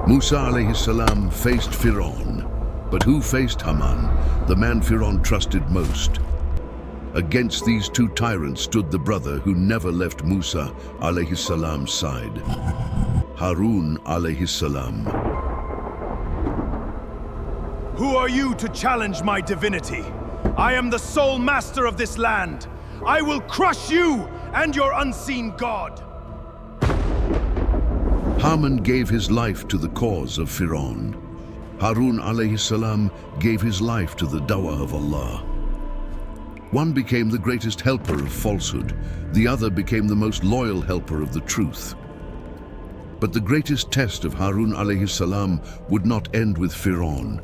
Musa alayhi salam faced Firawn, but who faced Haman, the man Firawn trusted most? Against these two tyrants stood the brother who never left Musa alayhi salam's side, Harun alayhi salam. Who are you to challenge my divinity? I am the sole master of this land. I will crush you and your unseen god. Haman gave his life to the cause of Firawn. Harun alayhi salam gave his life to the dawah of Allah. One became the greatest helper of falsehood, the other became the most loyal helper of the truth. But the greatest test of Harun alayhi salam would not end with Firawn.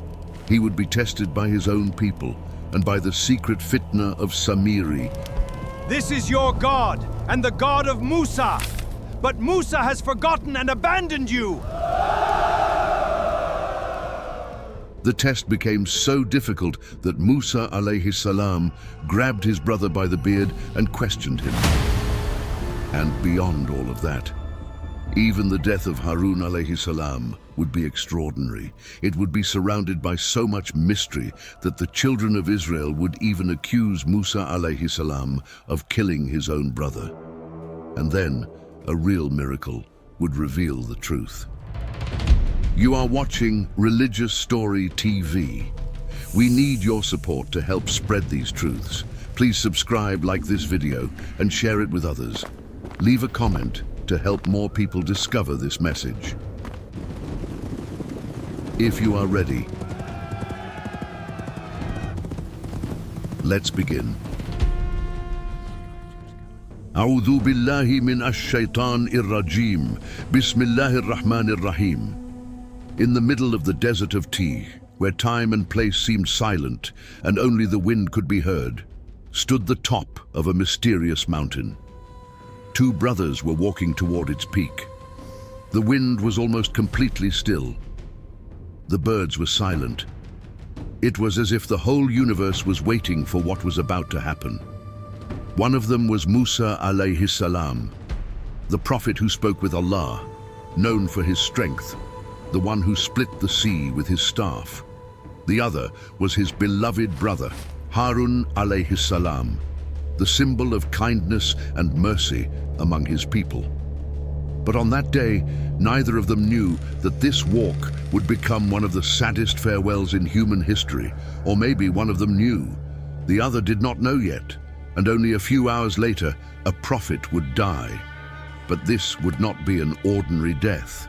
He would be tested by his own people and by the secret Fitnah of Samiri. This is your God and the God of Musa. But Musa has forgotten and abandoned you. The test became so difficult that Musa alayhi salam grabbed his brother by the beard and questioned him. And beyond all of that, even the death of Harun alayhi salam would be extraordinary. It would be surrounded by so much mystery that the children of Israel would even accuse Musa alayhi salam of killing his own brother. And then, a real miracle would reveal the truth. You are watching Religious Story TV. We need your support to help spread these truths. Please subscribe, like this video, and share it with others. Leave a comment to help more people discover this message. If you are ready, let's begin. أعوذ بالله من الشيطان الرجيم. بسم الله الرحمن الرحيم. In the middle of the desert of Tih, where time and place seemed silent and only the wind could be heard, stood the top of a mysterious mountain. Two brothers were walking toward its peak. The wind was almost completely still. The birds were silent. It was as if the whole universe was waiting for what was about to happen. One of them was Musa alayhi salam, the prophet who spoke with Allah, known for his strength, the one who split the sea with his staff. The other was his beloved brother, Harun alayhi salam, the symbol of kindness and mercy among his people. But on that day, neither of them knew that this walk would become one of the saddest farewells in human history, or maybe one of them knew. The other did not know yet. And only a few hours later, a prophet would die. But this would not be an ordinary death.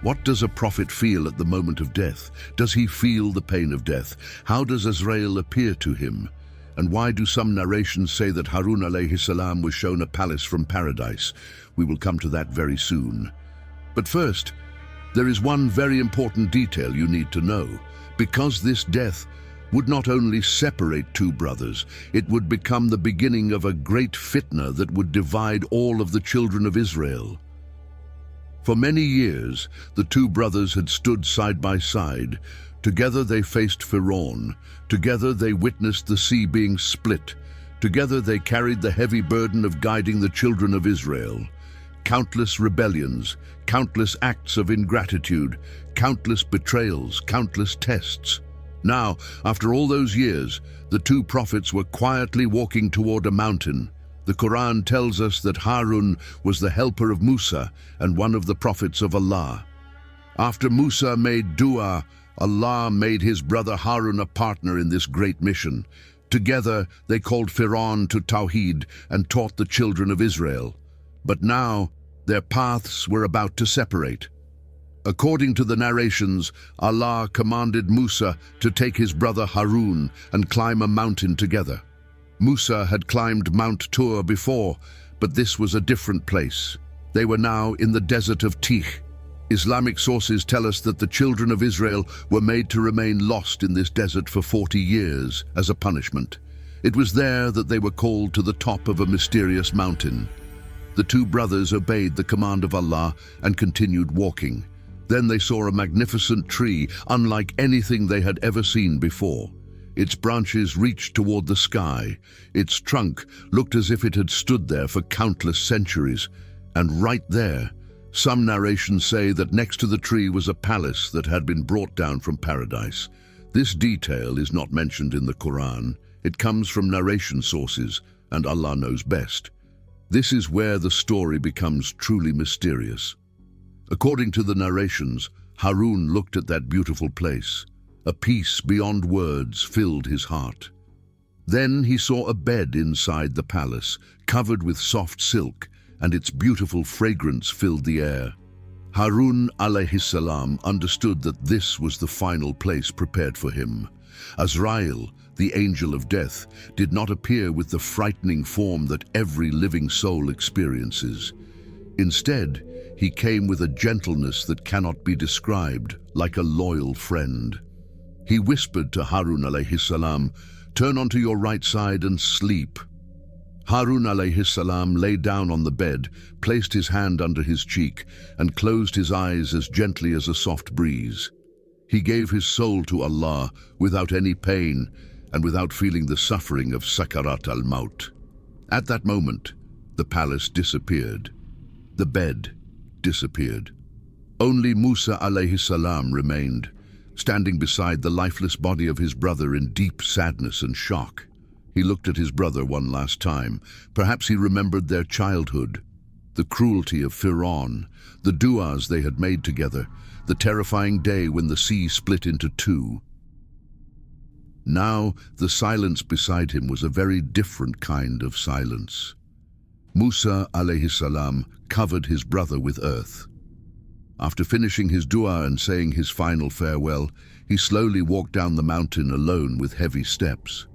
What does a prophet feel at the moment of death? Does he feel the pain of death? How does Azrael appear to him? And why do some narrations say that Harun alayhi salam was shown a palace from paradise? We will come to that very soon. But first, there is one very important detail you need to know. Because this death would not only separate two brothers, it would become the beginning of a great fitna that would divide all of the children of Israel. For many years, the two brothers had stood side by side. Together they faced Firawn. Together they witnessed the sea being split. Together they carried the heavy burden of guiding the children of Israel. Countless rebellions, countless acts of ingratitude, countless betrayals, countless tests. Now, after all those years, the two prophets were quietly walking toward a mountain. The Quran tells us that Harun was the helper of Musa and one of the prophets of Allah. After Musa made dua, Allah made his brother Harun a partner in this great mission. Together, they called Firawn to Tawheed and taught the children of Israel. But now, their paths were about to separate. According to the narrations, Allah commanded Musa to take his brother Harun and climb a mountain together. Musa had climbed Mount Tur before, but this was a different place. They were now in the desert of Tih. Islamic sources tell us that the children of Israel were made to remain lost in this desert for 40 years as a punishment. It was there that they were called to the top of a mysterious mountain. The two brothers obeyed the command of Allah and continued walking. Then they saw a magnificent tree, unlike anything they had ever seen before. Its branches reached toward the sky. Its trunk looked as if it had stood there for countless centuries. And right there, Some narrations say that next to the tree was a palace that had been brought down from paradise. This detail is not mentioned in the Quran. It comes from narration sources, and Allah knows best. This is where the story becomes truly mysterious. According to the narrations, Harun looked at that beautiful place. A peace beyond words filled his heart. Then he saw a bed inside the palace, covered with soft silk, and its beautiful fragrance filled the air. Harun alayhi salam understood that this was the final place prepared for him. Azrael, the angel of death, did not appear with the frightening form that every living soul experiences. Instead, he came with a gentleness that cannot be described, like a loyal friend. He whispered to Harun alayhi salam, "Turn onto your right side and sleep." Harun alayhi salam lay down on the bed, placed his hand under his cheek, and closed his eyes as gently as a soft breeze. He gave his soul to Allah without any pain and without feeling the suffering of Sakarat al-Maut. At that moment, the palace disappeared. The bed disappeared. Only Musa alayhi salam remained, standing beside the lifeless body of his brother in deep sadness and shock. He looked at his brother one last time. Perhaps he remembered their childhood, the cruelty of Firawn, the du'as they had made together, the terrifying day when the sea split into two. Now, the silence beside him was a very different kind of silence. Musa alayhi salam covered his brother with earth. After finishing his dua and saying his final farewell, he slowly walked down the mountain alone with heavy steps.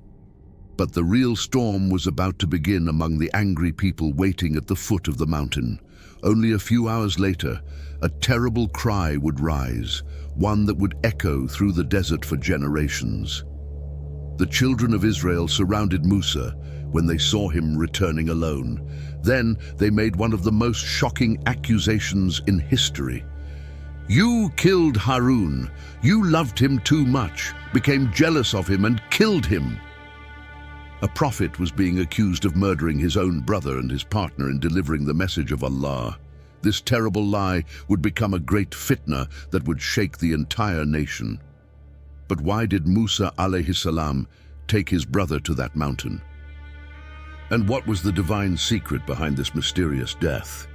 But the real storm was about to begin among the angry people waiting at the foot of the mountain. Only a few hours later, a terrible cry would rise, one that would echo through the desert for generations. The children of Israel surrounded Musa when they saw him returning alone. Then they made one of the most shocking accusations in history. "You killed Harun. You loved him too much, became jealous of him and killed him." A prophet was being accused of murdering his own brother and his partner in delivering the message of Allah. This terrible lie would become a great fitnah that would shake the entire nation. But why did Musa alayhi salam take his brother to that mountain? And what was the divine secret behind this mysterious death?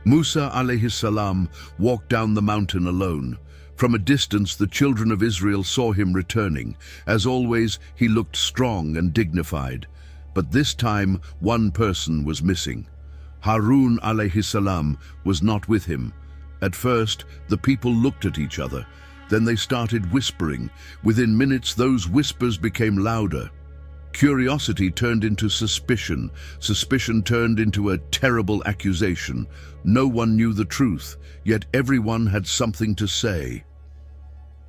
Musa alayhi salam walked down the mountain alone. From a distance, the children of Israel saw him returning. As always, he looked strong and dignified. But this time, one person was missing. Harun alayhi salam was not with him. At first, the people looked at each other. Then they started whispering. Within minutes, those whispers became louder. Curiosity turned into suspicion. Suspicion turned into a terrible accusation. No one knew the truth, yet everyone had something to say.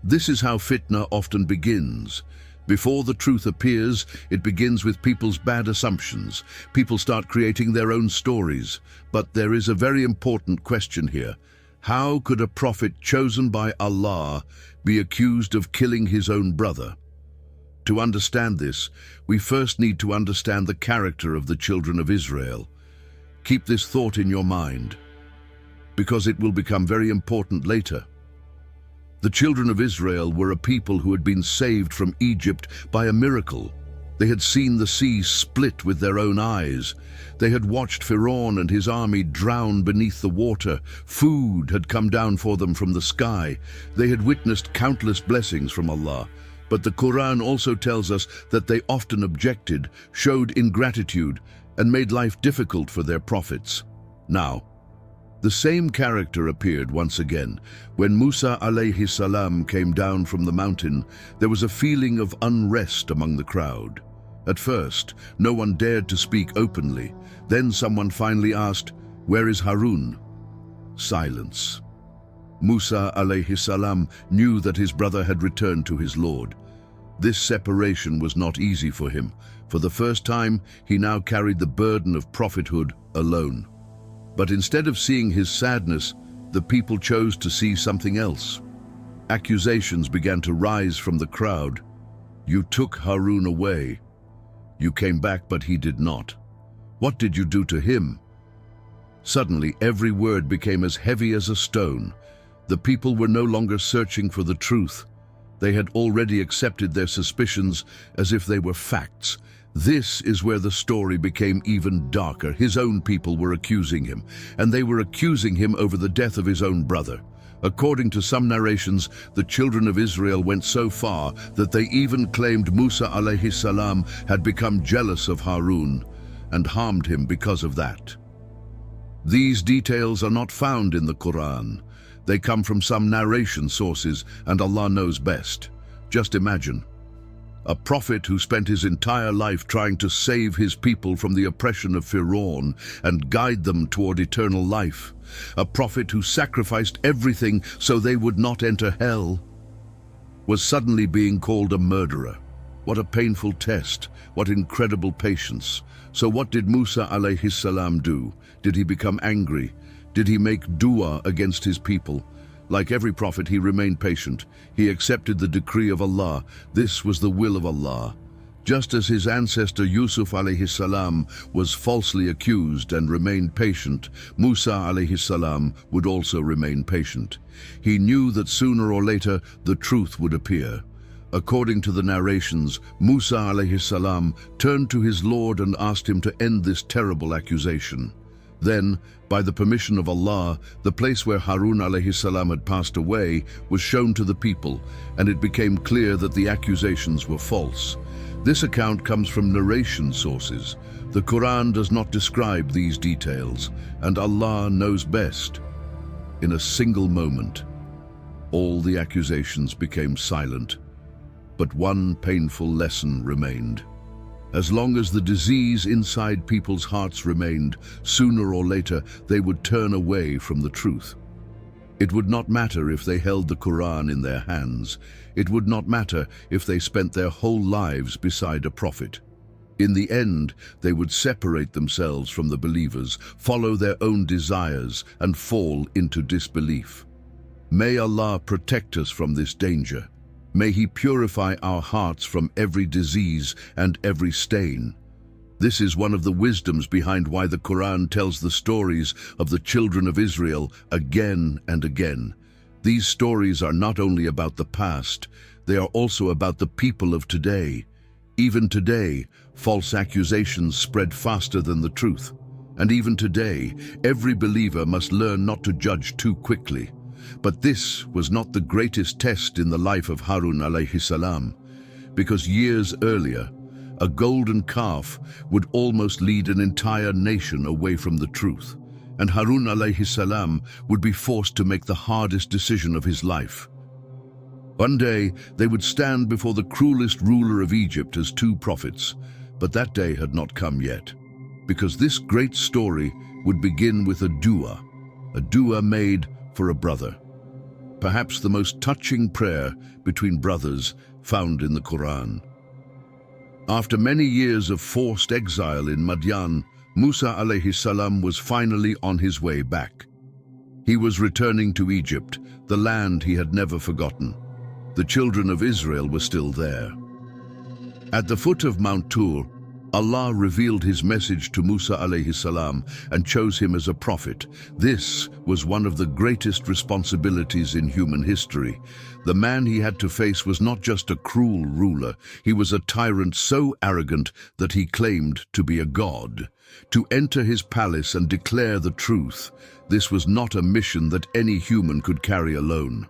This is how fitnah often begins. Before the truth appears, it begins with people's bad assumptions. People start creating their own stories. But there is a very important question here. How could a prophet chosen by Allah be accused of killing his own brother? To understand this, we first need to understand the character of the children of Israel. Keep this thought in your mind, because it will become very important later. The children of Israel were a people who had been saved from Egypt by a miracle. They had seen the sea split with their own eyes. They had watched Firawn and his army drown beneath the water. Food had come down for them from the sky. They had witnessed countless blessings from Allah. But the Quran also tells us that they often objected, showed ingratitude, and made life difficult for their prophets. Now, the same character appeared once again. When Musa alayhi salam came down from the mountain, there was a feeling of unrest among the crowd. At first, no one dared to speak openly. Then someone finally asked, "Where is Harun?" Silence. Musa alayhi salam knew that his brother had returned to his Lord. This separation was not easy for him. For the first time, he now carried the burden of prophethood alone. But instead of seeing his sadness, the people chose to see something else. Accusations began to rise from the crowd. "You took Harun away. You came back, but he did not. What did you do to him?" Suddenly, every word became as heavy as a stone. The people were no longer searching for the truth. They had already accepted their suspicions as if they were facts. This is where the story became even darker. His own people were accusing him, and they were accusing him over the death of his own brother. According to some narrations, the children of Israel went so far that they even claimed Musa alayhi salam had become jealous of Harun and harmed him because of that. These details are not found in the Quran. They come from some narration sources, and Allah knows best. Just imagine a prophet who spent his entire life trying to save his people from the oppression of Firawn and guide them toward eternal life. A prophet who sacrificed everything so they would not enter hell, was suddenly being called a murderer. What a painful test, what incredible patience. So what did Musa alayhi salam do? Did he become angry? Did he make dua against his people? Like every prophet, he remained patient. He accepted the decree of Allah. This was the will of Allah. Just as his ancestor Yusuf alayhi salam was falsely accused and remained patient, Musa alayhi salam would also remain patient. He knew that sooner or later the truth would appear. According to the narrations, Musa alayhi salam turned to his Lord and asked him to end this terrible accusation. Then, by the permission of Allah, the place where Harun alayhi salam had passed away was shown to the people, and it became clear that the accusations were false. This account comes from narration sources. The Quran does not describe these details, and Allah knows best. In a single moment, all the accusations became silent, but one painful lesson remained. As long as the disease inside people's hearts remained, sooner or later they would turn away from the truth. It would not matter if they held the Quran in their hands. It would not matter if they spent their whole lives beside a prophet. In the end, they would separate themselves from the believers, follow their own desires, and fall into disbelief. May Allah protect us from this danger. May He purify our hearts from every disease and every stain. This is one of the wisdoms behind why the Quran tells the stories of the children of Israel again and again. These stories are not only about the past, they are also about the people of today. Even today, false accusations spread faster than the truth. And even today, every believer must learn not to judge too quickly. But this was not the greatest test in the life of Harun alayhi salam, because years earlier, a golden calf would almost lead an entire nation away from the truth, and Harun alayhi salam would be forced to make the hardest decision of his life. One day, they would stand before the cruelest ruler of Egypt as two prophets, but that day had not come yet, because this great story would begin with a dua made for a brother. Perhaps the most touching prayer between brothers found in the Quran. After many years of forced exile in Madian, Musa alayhi salam was finally on his way back. He was returning to Egypt, the land he had never forgotten. The children of Israel were still there. At the foot of Mount Tur, Allah revealed His message to Musa alayhi salam and chose him as a prophet. This was one of the greatest responsibilities in human history. The man he had to face was not just a cruel ruler, he was a tyrant so arrogant that he claimed to be a god. To enter his palace and declare the truth, this was not a mission that any human could carry alone.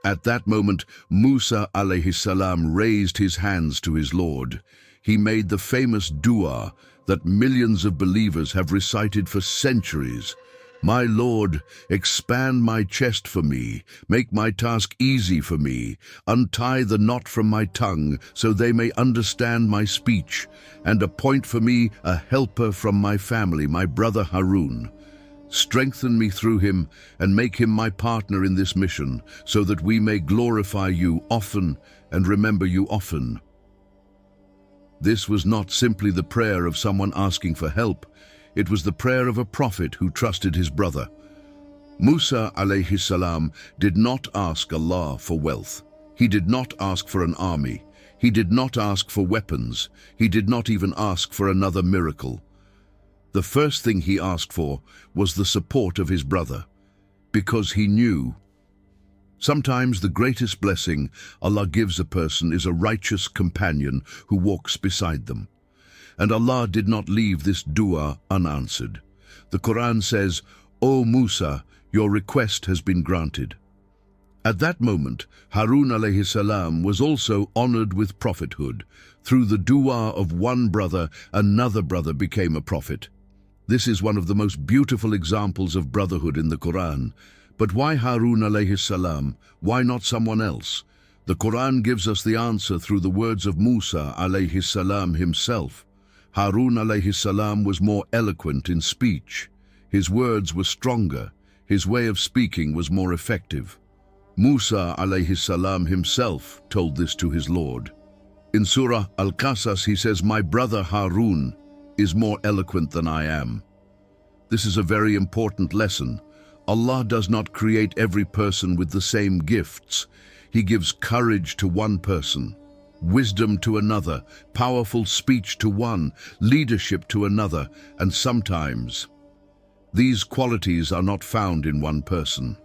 At that moment, Musa alayhi salam raised his hands to his Lord. He made the famous dua that millions of believers have recited for centuries. My Lord, expand my chest for me, make my task easy for me, untie the knot from my tongue so they may understand my speech, and appoint for me a helper from my family, my brother Harun. Strengthen me through him and make him my partner in this mission, so that we may glorify you often and remember you often. This was not simply the prayer of someone asking for help. It was the prayer of a prophet who trusted his brother. Musa alayhi salam did not ask Allah for wealth. He did not ask for an army. He did not ask for weapons. He did not even ask for another miracle. The first thing he asked for was the support of his brother, because he knew sometimes the greatest blessing Allah gives a person is a righteous companion who walks beside them. And Allah did not leave this dua unanswered. The Quran says, "O Musa, your request has been granted." At that moment, Harun alayhi salam was also honored with prophethood. Through the dua of one brother, another brother became a prophet. This is one of the most beautiful examples of brotherhood in the Quran. But why Harun alayhi salam? Why not someone else? The Quran gives us the answer through the words of Musa alayhi salam himself. Harun alayhi salam was more eloquent in speech. His words were stronger. His way of speaking was more effective. Musa alayhi salam himself told this to his Lord. In Surah Al-Qasas he says, "My brother Harun is more eloquent than I am." This is a very important lesson. Allah does not create every person with the same gifts. He gives courage to one person, wisdom to another, powerful speech to one, leadership to another, and sometimes these qualities are not found in one person.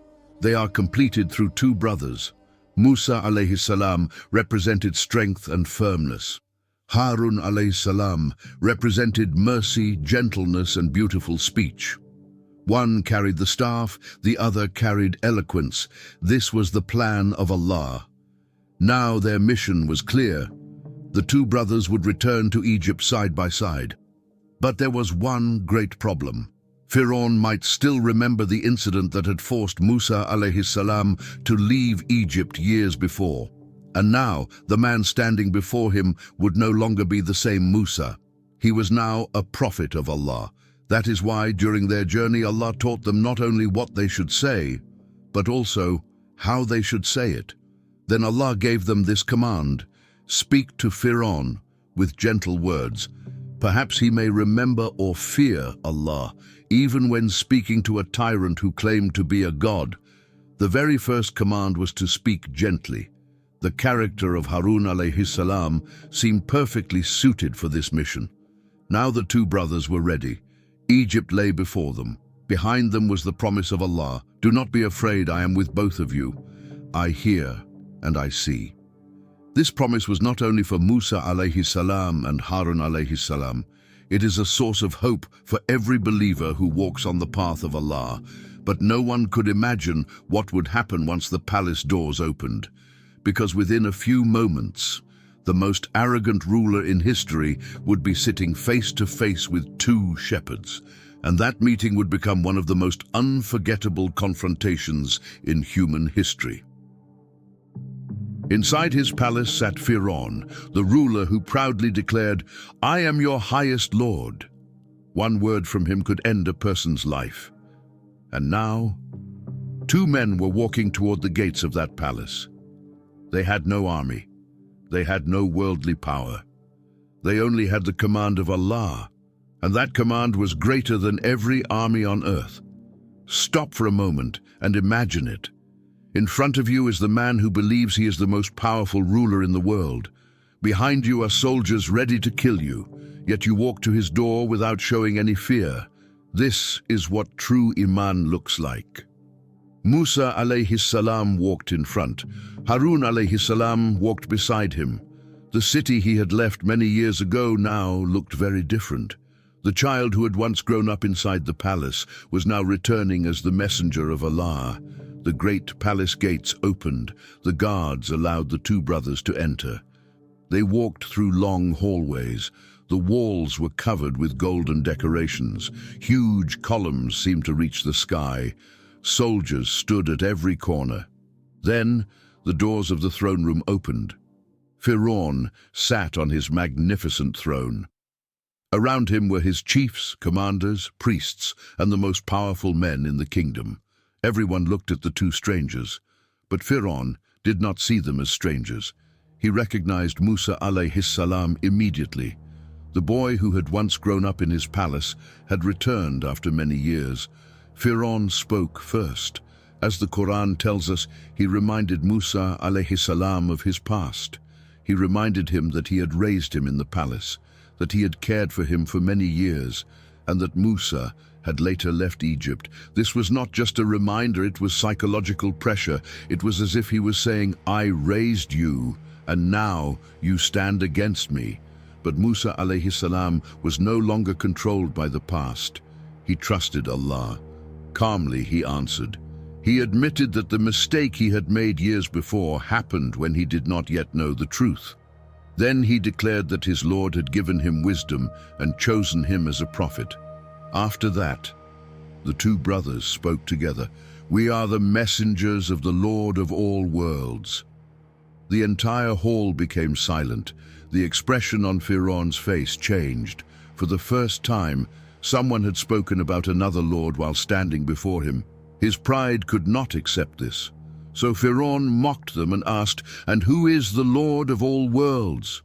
They are completed through two brothers. Musa alayhi salam represented strength and firmness. Harun alayhi salam represented mercy, gentleness, and beautiful speech. One carried the staff, the other carried eloquence. This was the plan of Allah. Now their mission was clear. The two brothers would return to Egypt side by side. But there was one great problem. Firawn might still remember the incident that had forced Musa alayhi salam to leave Egypt years before. And now the man standing before him would no longer be the same Musa. He was now a prophet of Allah. That is why during their journey Allah taught them not only what they should say, but also how they should say it. Then Allah gave them this command: "Speak to Firawn with gentle words. Perhaps he may remember or fear Allah, even when speaking to a tyrant who claimed to be a god." The very first command was to speak gently. The character of Harun alayhi salam seemed perfectly suited for this mission. Now the two brothers were ready. Egypt lay before them. Behind them was the promise of Allah: "Do not be afraid, I am with both of you. I hear and I see." This promise was not only for Musa alayhi salam and Harun alayhi salam. It is a source of hope for every believer who walks on the path of Allah. But no one could imagine what would happen once the palace doors opened. Because within a few moments, the most arrogant ruler in history would be sitting face to face with two shepherds, and that meeting would become one of the most unforgettable confrontations in human history. Inside his palace sat Firawn, the ruler who proudly declared, "I am your highest lord." One word from him could end a person's life. And now, two men were walking toward the gates of that palace. They had no army. They had no worldly power. They only had the command of Allah, and that command was greater than every army on earth. Stop for a moment and imagine it. In front of you is the man who believes he is the most powerful ruler in the world. Behind you are soldiers ready to kill you, yet you walk to his door without showing any fear. This is what true Iman looks like. Musa alayhi salam walked in front. Harun alayhi salam walked beside him. The city he had left many years ago now looked very different. The child who had once grown up inside the palace was now returning as the messenger of Allah. The great palace gates opened. The guards allowed the two brothers to enter. They walked through long hallways. The walls were covered with golden decorations. Huge columns seemed to reach the sky. Soldiers stood at every corner. Then the doors of the throne room opened. Firawn sat on his magnificent throne. Around him were his chiefs, commanders, priests, and the most powerful men in the kingdom. Everyone looked at the two strangers, but Firawn did not see them as strangers. He recognized Musa alayhi salam immediately. The boy who had once grown up in his palace had returned after many years. Firawn spoke first. As the Quran tells us, he reminded Musa alayhi salam of his past. He reminded him that he had raised him in the palace, that he had cared for him for many years, and that Musa had later left Egypt. This was not just a reminder, it was psychological pressure. It was as if he was saying, I raised you, and now you stand against me. But Musa alayhi salam was no longer controlled by the past. He trusted Allah. Calmly he answered. He admitted that the mistake he had made years before happened when he did not yet know the truth. Then he declared that his Lord had given him wisdom and chosen him as a prophet. After that, the two brothers spoke together. We are the messengers of the Lord of all worlds. The entire hall became silent. The expression on Firawn's face changed. For the first time, someone had spoken about another Lord while standing before him. His pride could not accept this. So Firawn mocked them and asked, and who is the Lord of all worlds?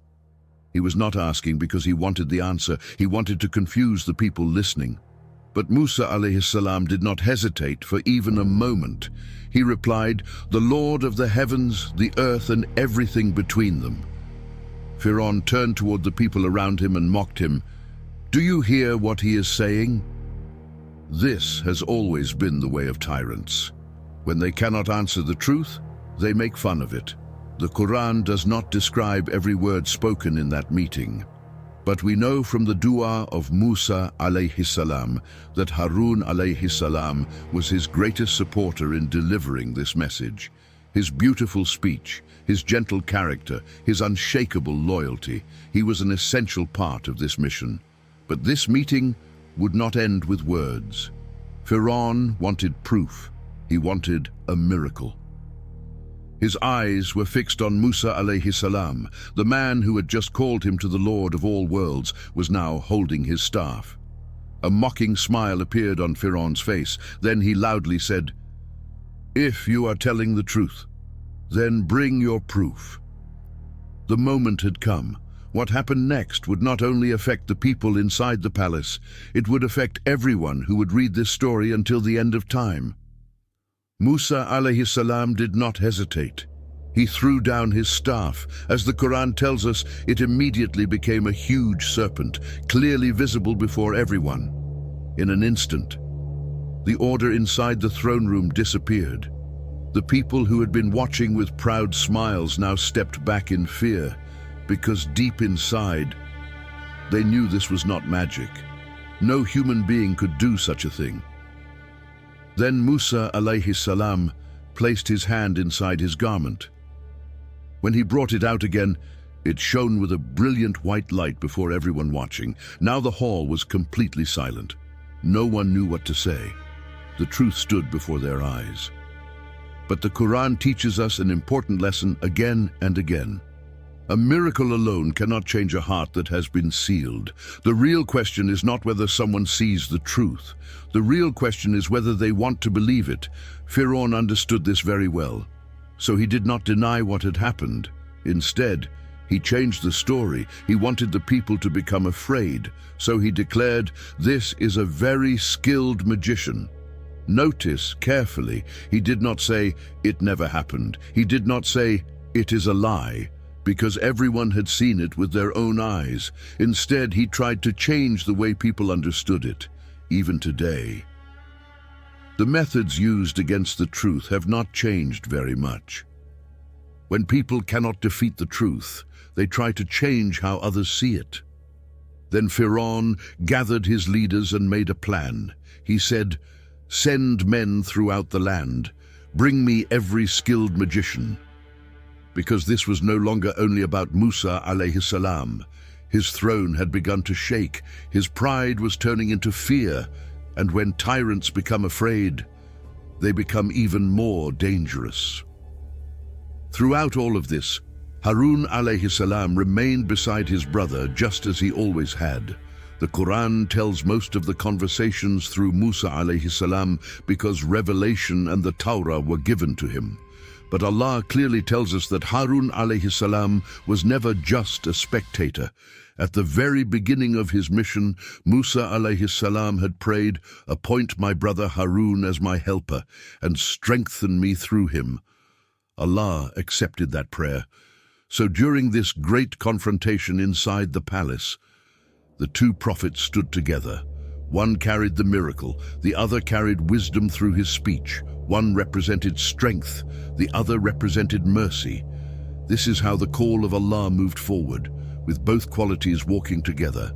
He was not asking because he wanted the answer. He wanted to confuse the people listening. But Musa alayhi salam did not hesitate for even a moment. He replied, the Lord of the heavens, the earth, and everything between them. Firawn turned toward the people around him and mocked him. Do you hear what he is saying? This has always been the way of tyrants. When they cannot answer the truth, they make fun of it. The Quran does not describe every word spoken in that meeting. But we know from the dua of Musa alayhi salam that Harun alayhi salam was his greatest supporter in delivering this message. His beautiful speech, his gentle character, his unshakable loyalty, he was an essential part of this mission. But this meeting would not end with words. Firawn wanted proof. He wanted a miracle. His eyes were fixed on Musa alayhi salam. The man who had just called him to the Lord of all worlds was now holding his staff. A mocking smile appeared on Firawn's face. Then he loudly said, if you are telling the truth, then bring your proof. The moment had come. What happened next would not only affect the people inside the palace, it would affect everyone who would read this story until the end of time. Musa alayhi salam did not hesitate. He threw down his staff. As the Quran tells us, it immediately became a huge serpent, clearly visible before everyone. In an instant, the order inside the throne room disappeared. The people who had been watching with proud smiles now stepped back in fear, because deep inside, they knew this was not magic. No human being could do such a thing. Then Musa alayhi salam placed his hand inside his garment. When he brought it out again, it shone with a brilliant white light before everyone watching. Now the hall was completely silent. No one knew what to say. The truth stood before their eyes. But the Quran teaches us an important lesson again and again. A miracle alone cannot change a heart that has been sealed. The real question is not whether someone sees the truth. The real question is whether they want to believe it. Firawn understood this very well. So he did not deny what had happened. Instead, he changed the story. He wanted the people to become afraid. So he declared, this is a very skilled magician. Notice carefully, he did not say, it never happened. He did not say, it is a lie, because everyone had seen it with their own eyes. Instead, he tried to change the way people understood it, even today. The methods used against the truth have not changed very much. When people cannot defeat the truth, they try to change how others see it. Then Firawn gathered his leaders and made a plan. He said, send men throughout the land. Bring me every skilled magician. Because this was no longer only about Musa alayhi salam. His throne had begun to shake. His pride was turning into fear. And when tyrants become afraid, they become even more dangerous. Throughout all of this, Harun alayhi salam remained beside his brother just as he always had. The Quran tells most of the conversations through Musa alayhi salam because revelation and the Torah were given to him. But Allah clearly tells us that Harun alayhi salam was never just a spectator. At the very beginning of his mission, Musa alayhi salam had prayed, appoint my brother Harun as my helper and strengthen me through him. Allah accepted that prayer. So during this great confrontation inside the palace, the two prophets stood together, One carried the miracle, the other carried wisdom through his speech. One represented strength, the other represented mercy. This is how the call of Allah moved forward, with both qualities walking together.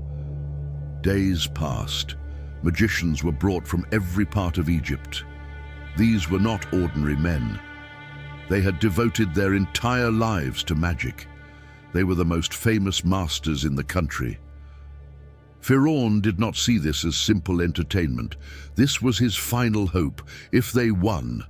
Days passed. Magicians were brought from every part of Egypt. These were not ordinary men. They had devoted their entire lives to magic. They were the most famous masters in the country. Firawn did not see this as simple entertainment. This was his final hope. If they won,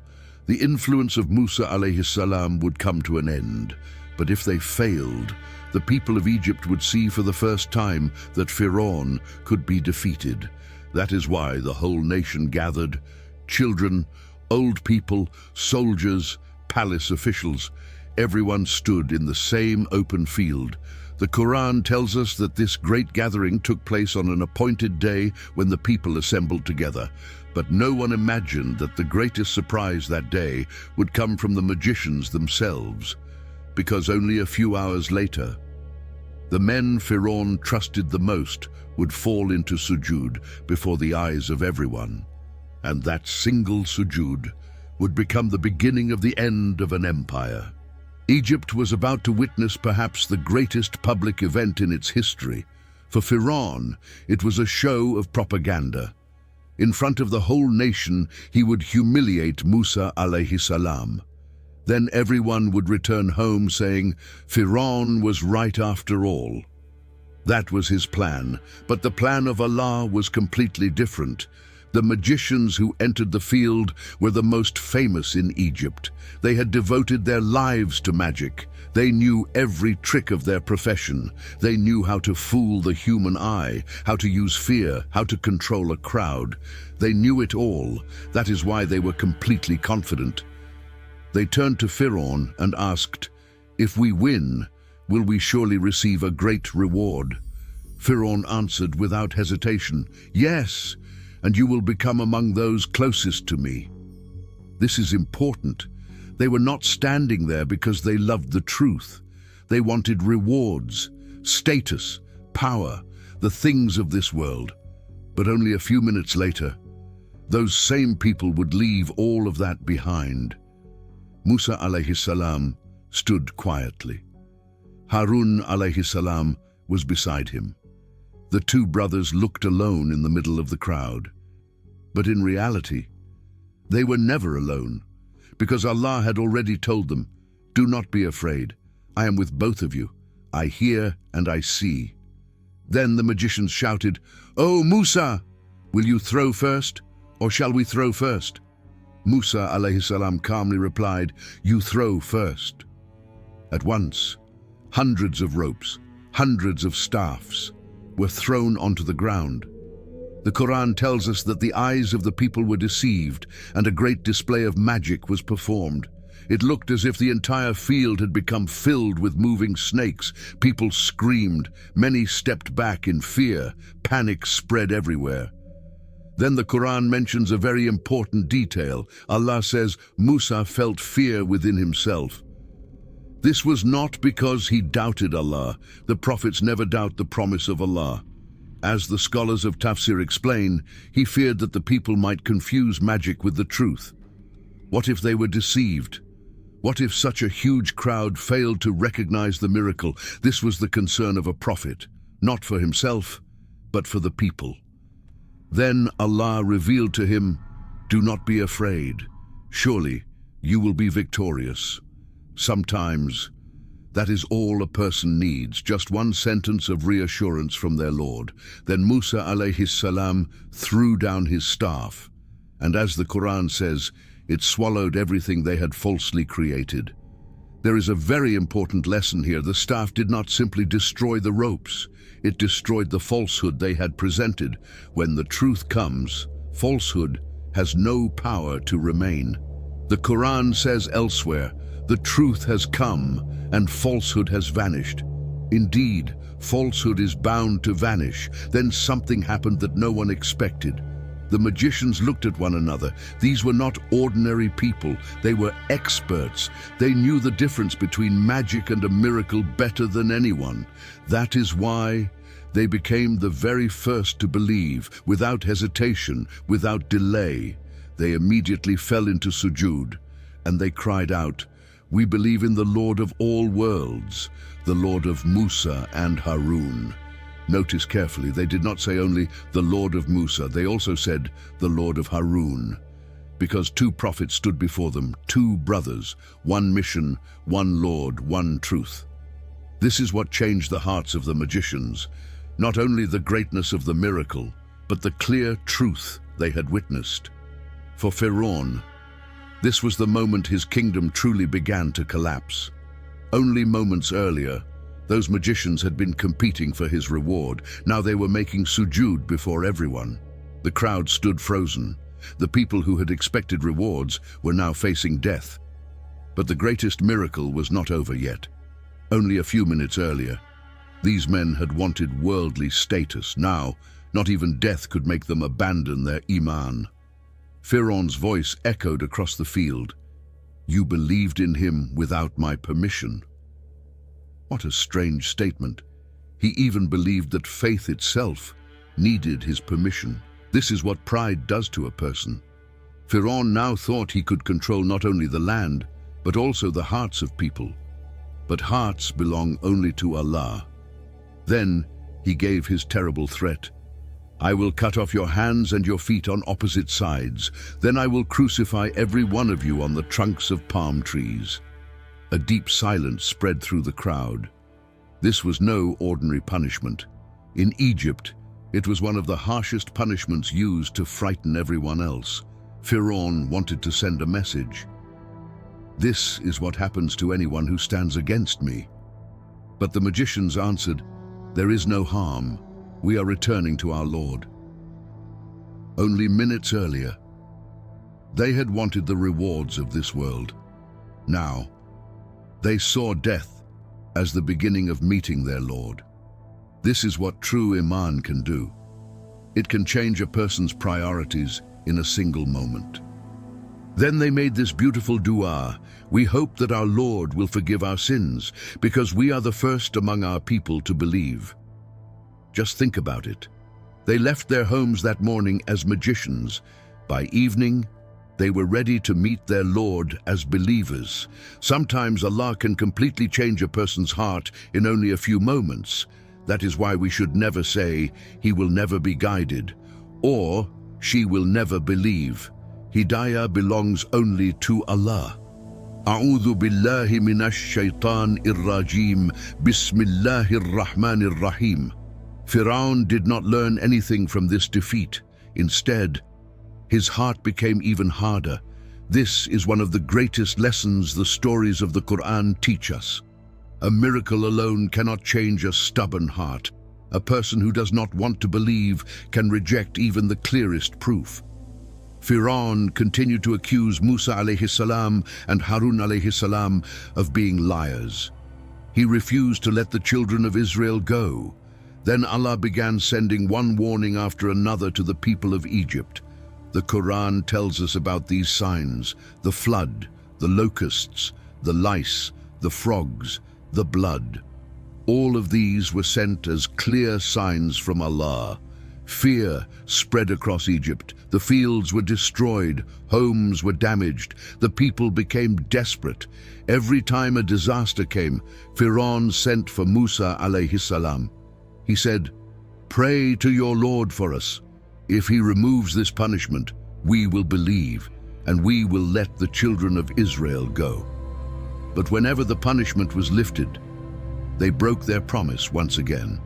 the influence of Musa alayhi salam would come to an end. But if they failed, the people of Egypt would see for the first time that Firawn could be defeated. That is why the whole nation gathered. Children, old people, soldiers, palace officials. Everyone stood in the same open field. The Quran tells us that this great gathering took place on an appointed day when the people assembled together. But no one imagined that the greatest surprise that day would come from the magicians themselves, because only a few hours later, the men Firawn trusted the most would fall into sujood before the eyes of everyone. And that single sujood would become the beginning of the end of an empire. Egypt was about to witness perhaps the greatest public event in its history. For Firawn, it was a show of propaganda. In front of the whole nation, he would humiliate Musa alayhi salam. Then everyone would return home saying, Firawn was right after all. That was his plan, but the plan of Allah was completely different. The magicians who entered the field were the most famous in Egypt. They had devoted their lives to magic. They knew every trick of their profession. They knew how to fool the human eye, how to use fear, how to control a crowd. They knew it all. That is why they were completely confident. They turned to Firawn and asked, "If we win, will we surely receive a great reward?" Firawn answered without hesitation, "Yes, and you will become among those closest to me." This is important. They were not standing there because they loved the truth. They wanted rewards, status, power, the things of this world. But only a few minutes later, those same people would leave all of that behind. Musa alayhi salam stood quietly. Harun alayhi salam was beside him. The two brothers looked alone in the middle of the crowd. But in reality, they were never alone, because Allah had already told them, "Do not be afraid. I am with both of you. I hear and I see." Then the magicians shouted, "O Musa, will you throw first, or shall we throw first?" Musa alayhi salam calmly replied, "You throw first." At once, hundreds of ropes, hundreds of staffs were thrown onto the ground. The Quran tells us that the eyes of the people were deceived and a great display of magic was performed. It looked as if the entire field had become filled with moving snakes. People screamed. Many stepped back in fear. Panic spread everywhere. Then the Quran mentions a very important detail. Allah says Musa felt fear within himself. This was not because he doubted Allah. The prophets never doubt the promise of Allah. As the scholars of Tafsir explain, he feared that the people might confuse magic with the truth. What if they were deceived? What if such a huge crowd failed to recognize the miracle? This was the concern of a prophet, not for himself, but for the people. Then Allah revealed to him, "Do not be afraid. Surely you will be victorious." Sometimes that is all a person needs, just one sentence of reassurance from their Lord. Then Musa alayhi salam threw down his staff, and as the Quran says, it swallowed everything they had falsely created. There is a very important lesson here. The staff did not simply destroy the ropes, it destroyed the falsehood they had presented. When the truth comes, falsehood has no power to remain. The Quran says elsewhere, "The truth has come and falsehood has vanished." Indeed, falsehood is bound to vanish. Then something happened that no one expected. The magicians looked at one another. These were not ordinary people. They were experts. They knew the difference between magic and a miracle better than anyone. That is why They became the very first to believe, without hesitation, without delay. They immediately fell into sujood, and they cried out, "We believe in the Lord of all worlds, the Lord of Musa and Harun." Notice carefully, they did not say only the Lord of Musa, they also said the Lord of Harun, because two prophets stood before them, two brothers, one mission, one Lord, one truth. This is what changed the hearts of the magicians, not only the greatness of the miracle, but the clear truth they had witnessed. For Firawn, this was the moment his kingdom truly began to collapse. Only moments earlier, those magicians had been competing for his reward. Now they were making sujood before everyone. The crowd stood frozen. The people who had expected rewards were now facing death. But the greatest miracle was not over yet. Only a few minutes earlier, these men had wanted worldly status. Now, not even death could make them abandon their iman. Firawn's voice echoed across the field. "You believed in him without my permission." What a strange statement. He even believed that faith itself needed his permission. This is what pride does to a person. Firawn now thought he could control not only the land, but also the hearts of people. But hearts belong only to Allah. Then he gave his terrible threat. "I will cut off your hands and your feet on opposite sides. Then I will crucify every one of you on the trunks of palm trees." A deep silence spread through the crowd. This was no ordinary punishment. In Egypt, it was one of the harshest punishments used to frighten everyone else. Firawn wanted to send a message. "This is what happens to anyone who stands against me." But the magicians answered, "There is no harm. We are returning to our Lord." Only minutes earlier, they had wanted the rewards of this world. Now, they saw death as the beginning of meeting their Lord. This is what true iman can do. It can change a person's priorities in a single moment. Then they made this beautiful dua: "We hope that our Lord will forgive our sins, because we are the first among our people to believe." Just think about it. They left their homes that morning as magicians. By evening, they were ready to meet their Lord as believers. Sometimes Allah can completely change a person's heart in only a few moments. That is why we should never say, "He will never be guided," or "She will never believe." Hidayah belongs only to Allah. A'udhu billahi minash shaitanir rajim. Bismillahir rahmanir rahim. Firawn did not learn anything from this defeat. Instead, his heart became even harder. This is one of the greatest lessons the stories of the Quran teach us. A miracle alone cannot change a stubborn heart. A person who does not want to believe can reject even the clearest proof. Firawn continued to accuse Musa alayhi salam and Harun alayhi salam of being liars. He refused to let the children of Israel go. Then Allah began sending one warning after another to the people of Egypt. The Quran tells us about these signs: the flood, the locusts, the lice, the frogs, the blood. All of these were sent as clear signs from Allah. Fear spread across Egypt. The fields were destroyed, homes were damaged, the people became desperate. Every time a disaster came, Firawn sent for Musa alayhi salam. He said, "Pray to your Lord for us. If he removes this punishment, we will believe, and we will let the children of Israel go." But whenever the punishment was lifted, they broke their promise once again.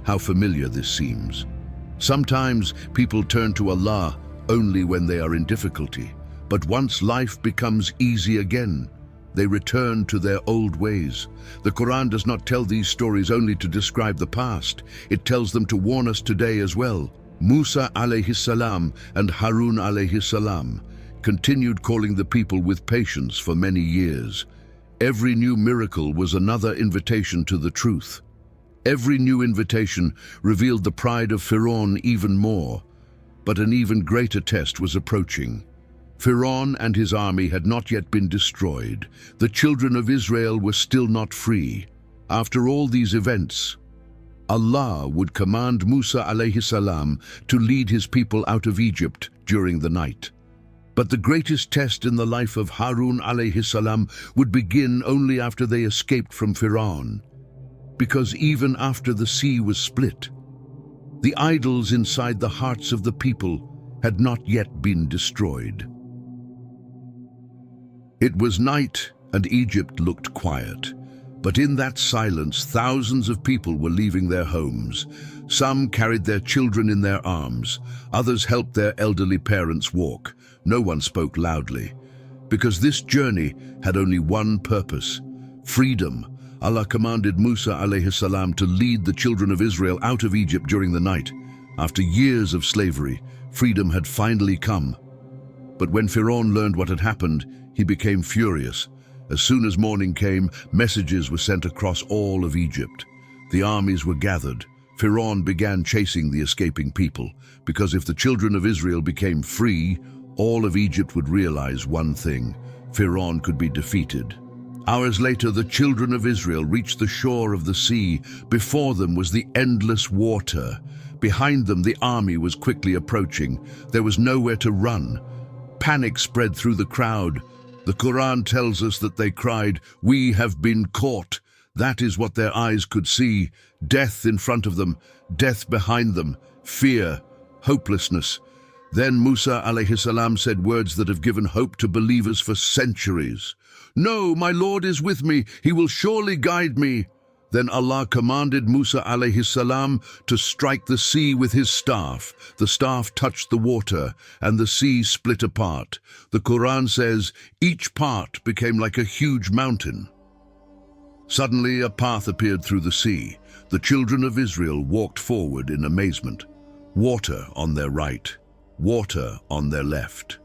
How familiar this seems. Sometimes people turn to Allah only when they are in difficulty, but once life becomes easy again, they return to their old ways. The Quran does not tell these stories only to describe the past. It tells them to warn us today as well. Musa alayhi salam and Harun alayhi salam continued calling the people with patience for many years. Every new miracle was another invitation to the truth. Every new invitation revealed the pride of Firawn even more. But an even greater test was approaching. Firawn and his army had not yet been destroyed. The children of Israel were still not free. After all these events, Allah would command Musa alayhi salam to lead his people out of Egypt during the night. But the greatest test in the life of Harun alayhi salam would begin only after they escaped from Firawn. Because even after the sea was split, the idols inside the hearts of the people had not yet been destroyed. It was night and Egypt looked quiet. But in that silence, thousands of people were leaving their homes. Some carried their children in their arms. Others helped their elderly parents walk. No one spoke loudly. Because this journey had only one purpose: freedom. Allah commanded Musa alayhi salam to lead the children of Israel out of Egypt during the night. After years of slavery, freedom had finally come. But when Firawn learned what had happened, he became furious. As soon as morning came, messages were sent across all of Egypt. The armies were gathered. Firawn began chasing the escaping people, because if the children of Israel became free, all of Egypt would realize one thing: Firawn could be defeated. Hours later, the children of Israel reached the shore of the sea. Before them was the endless water. Behind them, the army was quickly approaching. There was nowhere to run. Panic spread through the crowd. The Quran tells us that they cried, "We have been caught." That is what their eyes could see. Death in front of them, death behind them, fear, hopelessness. Then Musa alayhi salam said words that have given hope to believers for centuries. "No, my Lord is with me. He will surely guide me." Then Allah commanded Musa alayhi salam to strike the sea with his staff. The staff touched the water, and the sea split apart. The Quran says, each part became like a huge mountain. Suddenly a path appeared through the sea. The children of Israel walked forward in amazement. Water on their right, water on their left.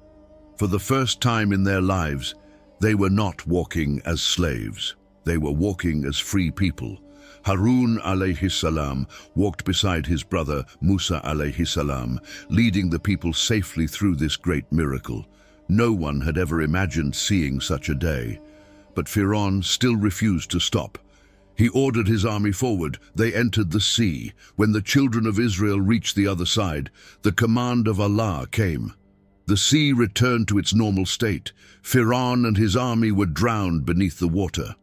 For the first time in their lives, they were not walking as slaves. They were walking as free people. Harun alayhi salam walked beside his brother Musa alayhi salam, leading the people safely through this great miracle. No one had ever imagined seeing such a day. But Firawn still refused to stop. He ordered his army forward. They entered the sea. When the children of Israel reached the other side, the command of Allah came. The sea returned to its normal state. Firawn and his army were drowned beneath the water.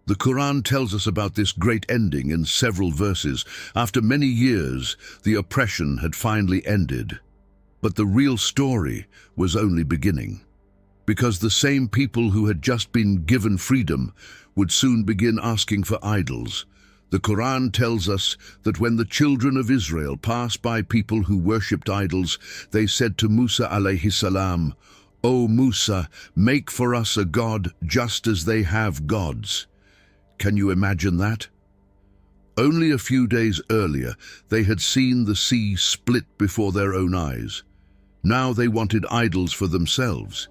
The Quran tells us about this great ending in several verses. After many years, the oppression had finally ended. But the real story was only beginning. Because the same people who had just been given freedom would soon begin asking for idols. The Quran tells us that when the children of Israel passed by people who worshipped idols, they said to Musa alayhi salam, "O Musa, make for us a god just as they have gods." Can you imagine that? Only a few days earlier, they had seen the sea split before their own eyes. Now they wanted idols for themselves.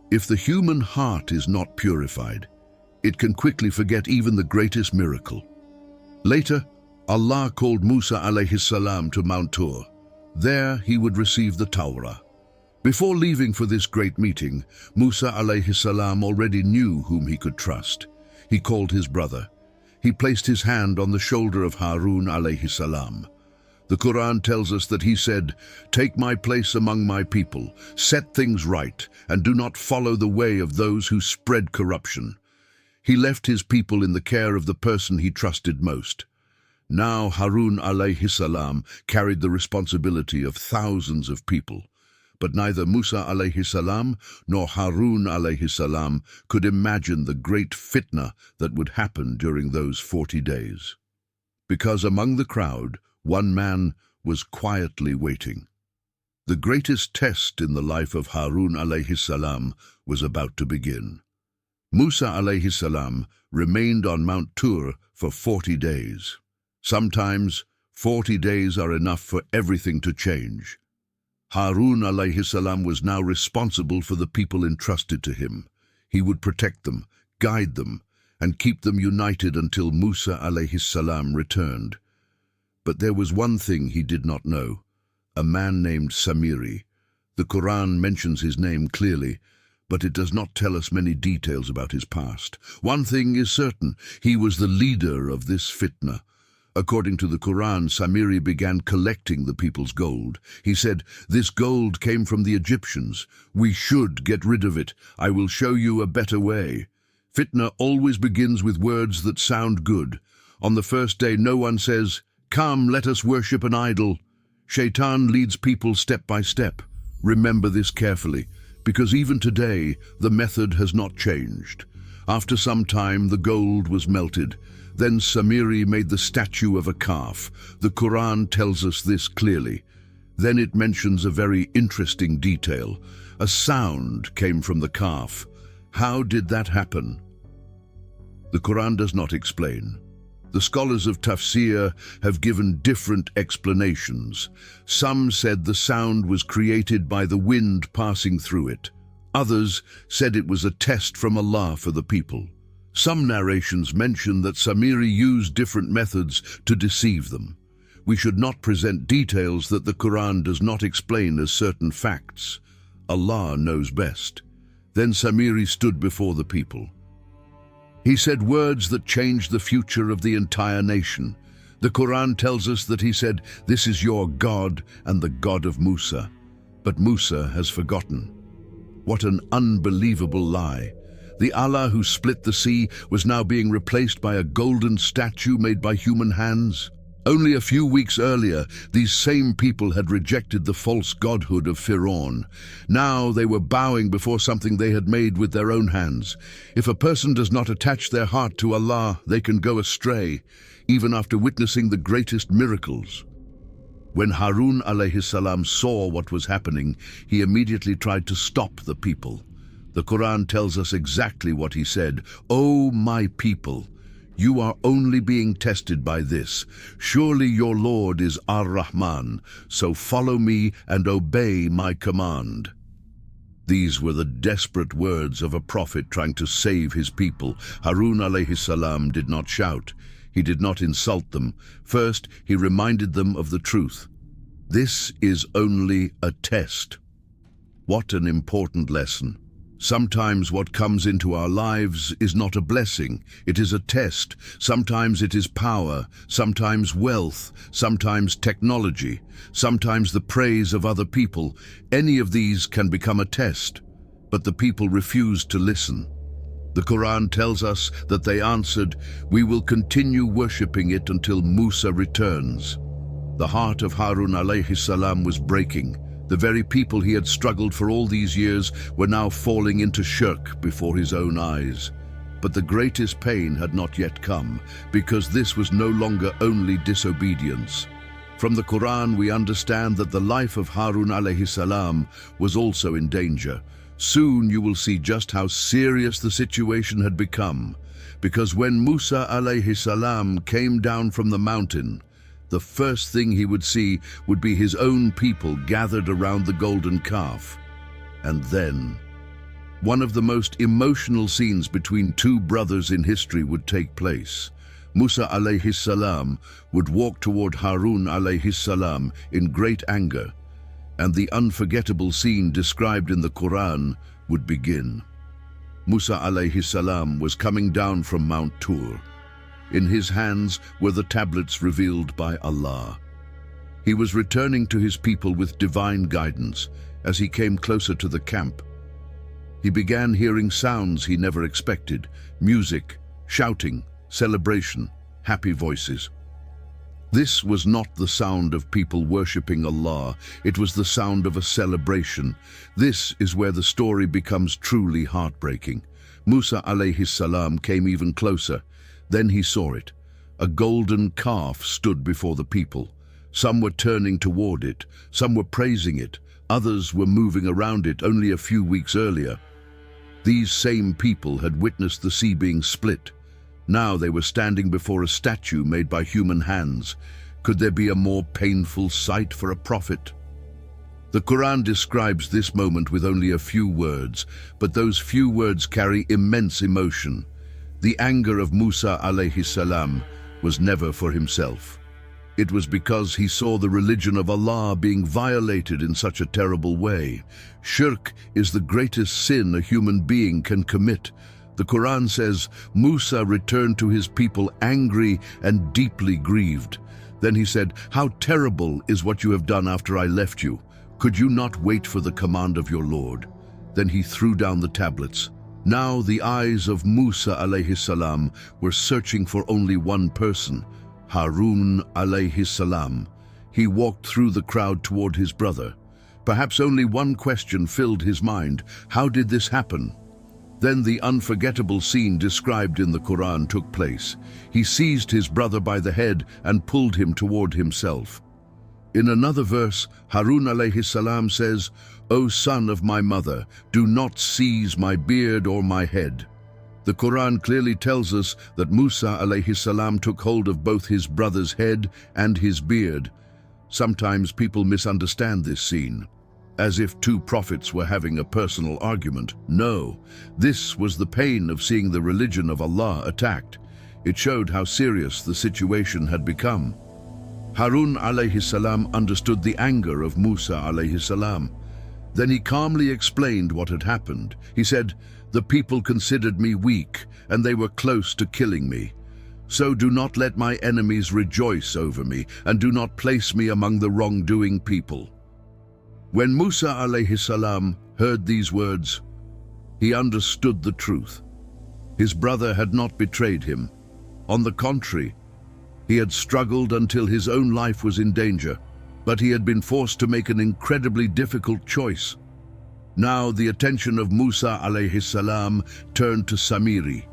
If the human heart is not purified, it can quickly forget even the greatest miracle. Later, Allah called Musa alayhi salam to Mount Tur. There he would receive the Torah. Before leaving for this great meeting, Musa alayhi salam already knew whom he could trust. He called his brother. He placed his hand on the shoulder of Harun alayhi salam. The Quran tells us that he said, "Take my place among my people, set things right, and do not follow the way of those who spread corruption." He left his people in the care of the person he trusted most. Now Harun alayhi salam carried the responsibility of thousands of people. But neither Musa alayhi salam nor Harun alayhi salam could imagine the great fitnah that would happen during those 40 days. Because among the crowd, one man was quietly waiting. The greatest test in the life of Harun alayhi salam was about to begin. Musa alayhi salam remained on Mount Tur for 40 days. Sometimes 40 days are enough for everything to change. Harun alayhi salam was now responsible for the people entrusted to him. He would protect them, guide them, and keep them united until Musa alayhi salam returned. But there was one thing he did not know: a man named Samiri. The Quran mentions his name clearly, but it does not tell us many details about his past. One thing is certain: he was the leader of this fitnah. According to the Quran, Samiri began collecting the people's gold. He said, "This gold came from the Egyptians. We should get rid of it. I will show you a better way." Fitnah always begins with words that sound good. On the first day, no one says, "Come, let us worship an idol." Shaitan leads people step by step. Remember this carefully, because even today, the method has not changed. After some time, the gold was melted. Then Samiri made the statue of a calf. The Quran tells us this clearly. Then it mentions a very interesting detail. A sound came from the calf. How did that happen? The Quran does not explain. The scholars of Tafsir have given different explanations. Some said the sound was created by the wind passing through it. Others said it was a test from Allah for the people. Some narrations mention that Samiri used different methods to deceive them. We should not present details that the Quran does not explain as certain facts. Allah knows best. Then Samiri stood before the people. He said words that changed the future of the entire nation. The Quran tells us that he said, "This is your God and the God of Musa." But Musa has forgotten. What an unbelievable lie. The Allah who split the sea was now being replaced by a golden statue made by human hands. Only a few weeks earlier, these same people had rejected the false godhood of Firawn. Now they were bowing before something they had made with their own hands. If a person does not attach their heart to Allah, they can go astray, even after witnessing the greatest miracles. When Harun alayhi salam saw what was happening, he immediately tried to stop the people. The Quran tells us exactly what he said. "O my people, you are only being tested by this. Surely your Lord is Ar-Rahman, so follow me and obey my command." These were the desperate words of a prophet trying to save his people. Harun alayhi salam did not shout. He did not insult them. First, he reminded them of the truth. This is only a test. What an important lesson. Sometimes what comes into our lives is not a blessing, it is a test. Sometimes it is power, sometimes wealth, sometimes technology, sometimes the praise of other people. Any of these can become a test, but the people refused to listen. The Quran tells us that they answered, "We will continue worshipping it until Musa returns." The heart of Harun alayhi salam was breaking. The very people he had struggled for all these years were now falling into shirk before his own eyes. But the greatest pain had not yet come, because this was no longer only disobedience. From the Quran we understand that the life of Harun alayhi salam was also in danger. Soon you will see just how serious the situation had become, because when Musa alayhi salam came down from the mountain, the first thing he would see would be his own people gathered around the golden calf. And then, one of the most emotional scenes between two brothers in history would take place. Musa alayhi salam would walk toward Harun alayhi salam in great anger, and the unforgettable scene described in the Quran would begin. Musa alayhi salam was coming down from Mount Tur. In his hands were the tablets revealed by Allah. He was returning to his people with divine guidance. As he came closer to the camp, he began hearing sounds he never expected: music, shouting, celebration, happy voices. This was not the sound of people worshipping Allah, it was the sound of a celebration. This is where the story becomes truly heartbreaking. Musa alayhi salam came even closer. Then he saw it. A golden calf stood before the people. Some were turning toward it, some were praising it, others were moving around it only a few weeks earlier. These same people had witnessed the sea being split. Now they were standing before a statue made by human hands. Could there be a more painful sight for a prophet? The Quran describes this moment with only a few words, but those few words carry immense emotion. The anger of Musa alayhi salam was never for himself. It was because he saw the religion of Allah being violated in such a terrible way. Shirk is the greatest sin a human being can commit. The Quran says, Musa returned to his people angry and deeply grieved. Then he said, "How terrible is what you have done after I left you. Could you not wait for the command of your Lord?" Then he threw down the tablets. Now the eyes of Musa alayhi salam were searching for only one person, Harun alayhi salam. He walked through the crowd toward his brother. Perhaps only one question filled his mind: how did this happen? Then the unforgettable scene described in the Quran took place. He seized his brother by the head and pulled him toward himself. In another verse, Harun alayhi salam says, "O son of my mother, do not seize my beard or my head." The Quran clearly tells us that Musa alayhi salam took hold of both his brother's head and his beard. Sometimes people misunderstand this scene, as if two prophets were having a personal argument. No, this was the pain of seeing the religion of Allah attacked. It showed how serious the situation had become. Harun alayhi salam understood the anger of Musa alayhi salam. Then he calmly explained what had happened. He said, "The people considered me weak, and they were close to killing me. So do not let my enemies rejoice over me, and do not place me among the wrongdoing people." When Musa alayhi salam heard these words, he understood the truth. His brother had not betrayed him. On the contrary, he had struggled until his own life was in danger, but he had been forced to make an incredibly difficult choice. Now the attention of Musa alayhi salam turned to Samiri.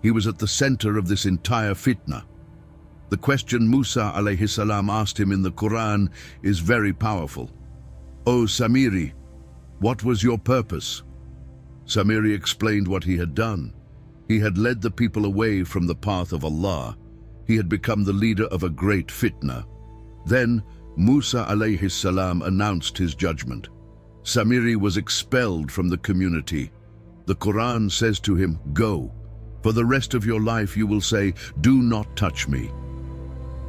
He was at the center of this entire fitna. The question Musa alayhi salam asked him in the Quran is very powerful. "O Samiri, what was your purpose?" Samiri explained what he had done. He had led the people away from the path of Allah. He had become the leader of a great fitna. Then Musa alayhi salam announced his judgment. Samiri was expelled from the community. The Quran says to him, "Go. For the rest of your life you will say, 'Do not touch me.'"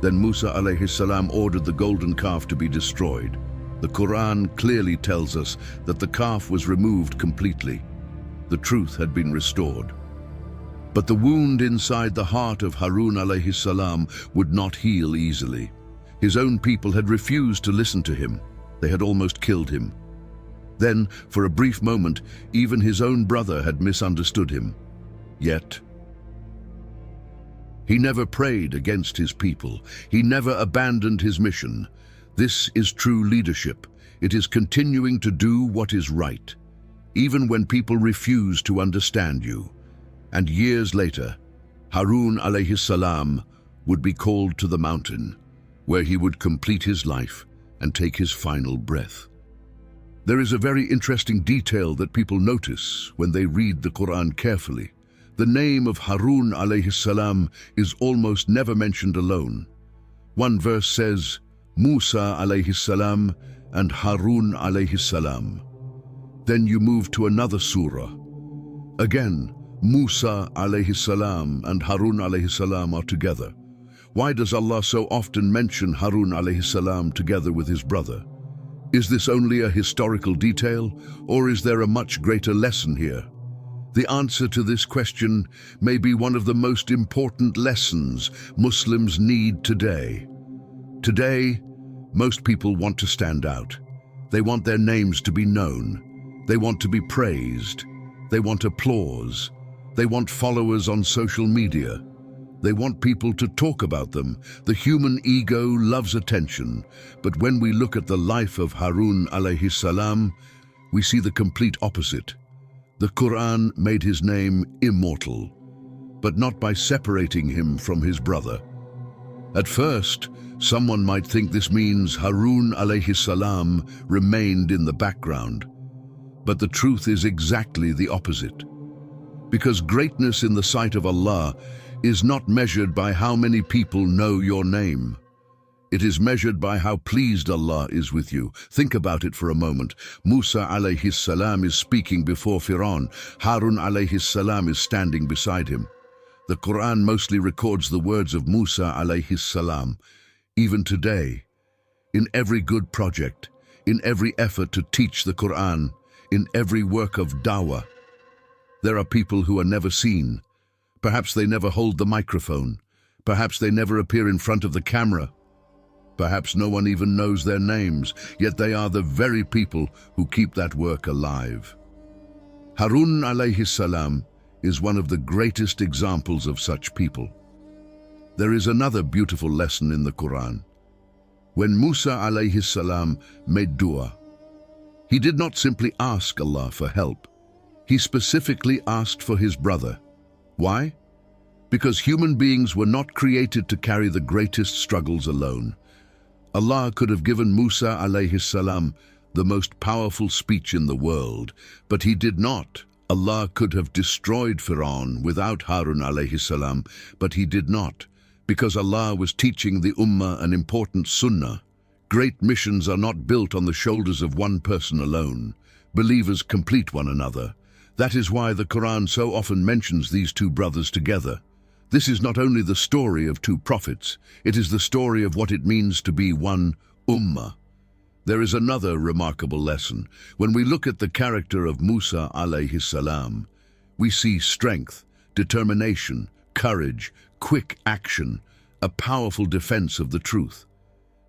Then Musa alayhi salam ordered the golden calf to be destroyed. The Quran clearly tells us that the calf was removed completely. The truth had been restored. But the wound inside the heart of Harun alayhi salam would not heal easily. His own people had refused to listen to him. They had almost killed him. Then, for a brief moment, even his own brother had misunderstood him. Yet, he never prayed against his people. He never abandoned his mission. This is true leadership. It is continuing to do what is right, even when people refuse to understand you. And years later, Harun alayhi salam would be called to the mountain, where he would complete his life and take his final breath. There is a very interesting detail that people notice when they read the Quran carefully. The name of Harun alayhi salam is almost never mentioned alone. One verse says, Musa alayhi salam and Harun alayhi salam. Then you move to another surah. Again, Musa alayhi salam and Harun alayhi salam are together. Why does Allah so often mention Harun alayhi salam together with his brother? Is this only a historical detail, or is there a much greater lesson here? The answer to this question may be one of the most important lessons Muslims need today. Today, most people want to stand out. They want their names to be known. They want to be praised. They want applause. They want followers on social media. They want people to talk about them. The human ego loves attention. But when we look at the life of Harun alayhi salam, we see the complete opposite. The Quran made his name immortal, but not by separating him from his brother. At first, someone might think this means Harun alayhi salam remained in the background. But the truth is exactly the opposite. Because greatness in the sight of Allah is not measured by how many people know your name. It is measured by how pleased Allah is with you. Think about it for a moment. Musa alayhi salam is speaking before Firawn. Harun alayhi salam is standing beside him. The Quran mostly records the words of Musa alayhi salam. Even today, in every good project, in every effort to teach the Quran, in every work of dawah, There are people who are never seen. Perhaps they never hold the microphone. Perhaps they never appear in front of the camera. Perhaps no one even knows their names, yet they are the very people who keep that work alive. Harun alayhi salam is one of the greatest examples of such people. There is another beautiful lesson in the Quran. When Musa alayhi salam made dua, he did not simply ask Allah for help. He specifically asked for his brother. Why? Because human beings were not created to carry the greatest struggles alone. Allah could have given Musa alayhi salam the most powerful speech in the world, but he did not. Allah could have destroyed Firawn without Harun alayhi salam, but he did not, because Allah was teaching the Ummah an important sunnah. Great missions are not built on the shoulders of one person alone. Believers complete one another. That is why the Quran so often mentions these two brothers together. This is not only the story of two prophets, it is the story of what it means to be one Ummah. There is another remarkable lesson. When we look at the character of Musa alayhi salam, we see strength, determination, courage, quick action, a powerful defense of the truth.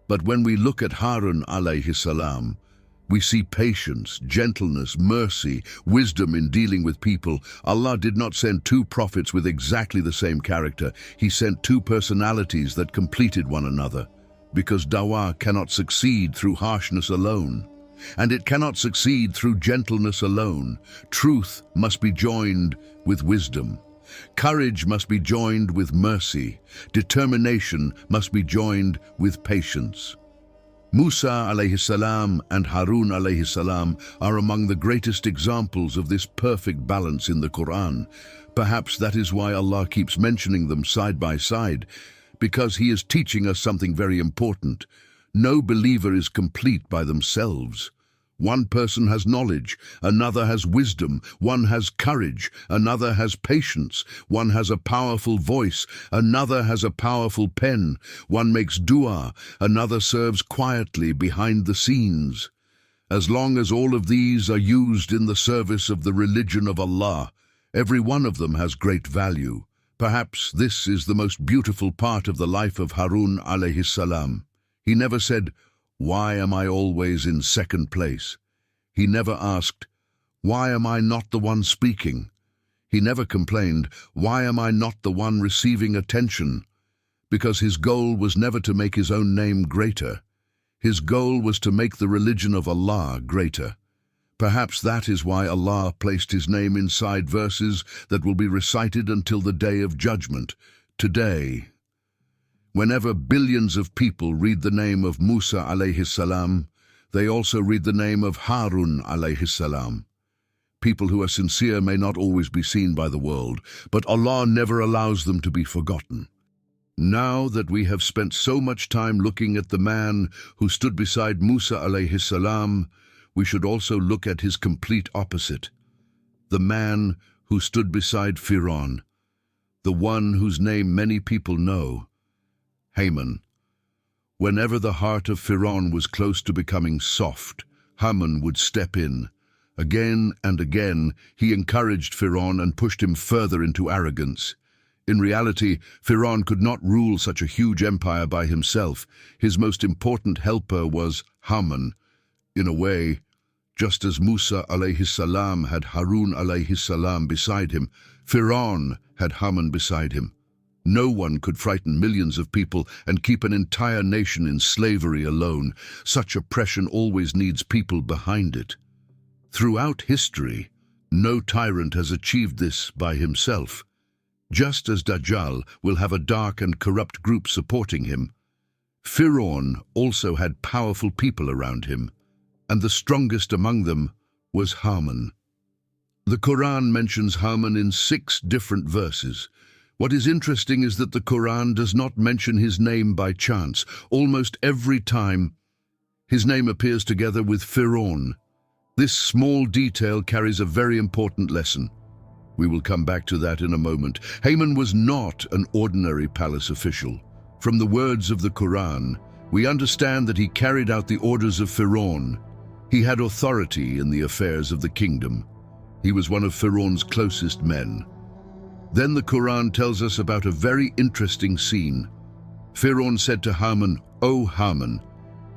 But when we look at Harun alayhi salam, we see patience, gentleness, mercy, wisdom in dealing with people. Allah did not send two prophets with exactly the same character. He sent two personalities that completed one another. Because dawah cannot succeed through harshness alone, and it cannot succeed through gentleness alone. Truth must be joined with wisdom. Courage must be joined with mercy. Determination must be joined with patience. Musa alayhi salam and Harun alayhi salam are among the greatest examples of this perfect balance in the Quran. Perhaps that is why Allah keeps mentioning them side by side, because He is teaching us something very important. No believer is complete by themselves. One person has knowledge, another has wisdom, one has courage, another has patience, one has a powerful voice, another has a powerful pen, one makes dua, another serves quietly behind the scenes. As long as all of these are used in the service of the religion of Allah, every one of them has great value. Perhaps this is the most beautiful part of the life of Harun alayhi salam. He never said, "Why am I always in second place?" He never asked, "Why am I not the one speaking?" He never complained, "Why am I not the one receiving attention?" Because his goal was never to make his own name greater. His goal was to make the religion of Allah greater. Perhaps that is why Allah placed His name inside verses that will be recited until the Day of Judgment. Today, whenever billions of people read the name of Musa alayhi salam, they also read the name of Harun alayhi salam. People who are sincere may not always be seen by the world, but Allah never allows them to be forgotten. Now that we have spent so much time looking at the man who stood beside Musa alayhi salam, we should also look at his complete opposite, the man who stood beside Firawn, the one whose name many people know, Haman. Whenever the heart of Firawn was close to becoming soft, Haman would step in. Again and again, he encouraged Firawn and pushed him further into arrogance. In reality, Firawn could not rule such a huge empire by himself. His most important helper was Haman. In a way, just as Musa alayhi salam had Harun alayhi salam beside him, Firawn had Haman beside him. No one could frighten millions of people and keep an entire nation in slavery alone. Such oppression always needs people behind it. Throughout history, no tyrant has achieved this by himself. Just as Dajjal will have a dark and corrupt group supporting him, Firawn also had powerful people around him, and the strongest among them was Haman. The Quran mentions Haman in 6 different verses. What is interesting is that the Quran does not mention his name by chance. Almost every time, his name appears together with Firawn. This small detail carries a very important lesson. We will come back to that in a moment. Haman was not an ordinary palace official. From the words of the Quran, we understand that he carried out the orders of Firawn. He had authority in the affairs of the kingdom. He was one of Firawn's closest men. Then the Quran tells us about a very interesting scene. Firawn said to Haman, "O Haman,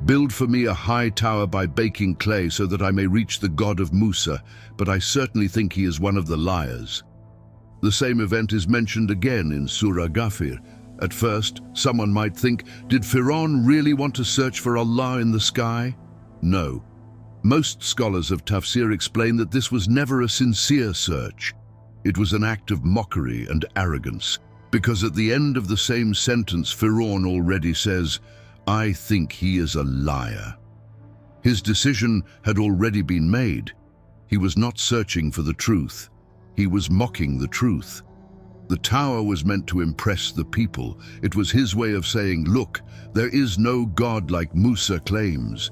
build for me a high tower by baking clay so that I may reach the God of Musa, but I certainly think he is one of the liars." The same event is mentioned again in Surah Ghafir. At first, someone might think, did Firawn really want to search for Allah in the sky? No. Most scholars of Tafsir explain that this was never a sincere search. It was an act of mockery and arrogance, because at the end of the same sentence, Firawn already says, "I think he is a liar." His decision had already been made. He was not searching for the truth. He was mocking the truth. The tower was meant to impress the people. It was his way of saying, "Look, there is no God like Musa claims.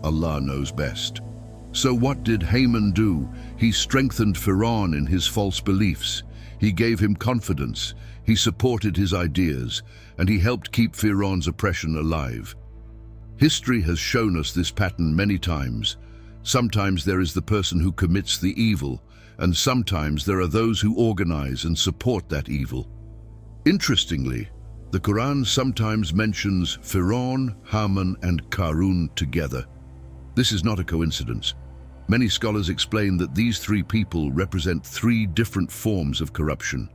Allah knows best." So what did Haman do? He strengthened Firawn in his false beliefs. He gave him confidence. He supported his ideas, and he helped keep Firawn's oppression alive. History has shown us this pattern many times. Sometimes there is the person who commits the evil, and sometimes there are those who organize and support that evil. Interestingly, the Quran sometimes mentions Firawn, Haman, and Qarun together. This is not a coincidence. Many scholars explain that these three people represent three different forms of corruption.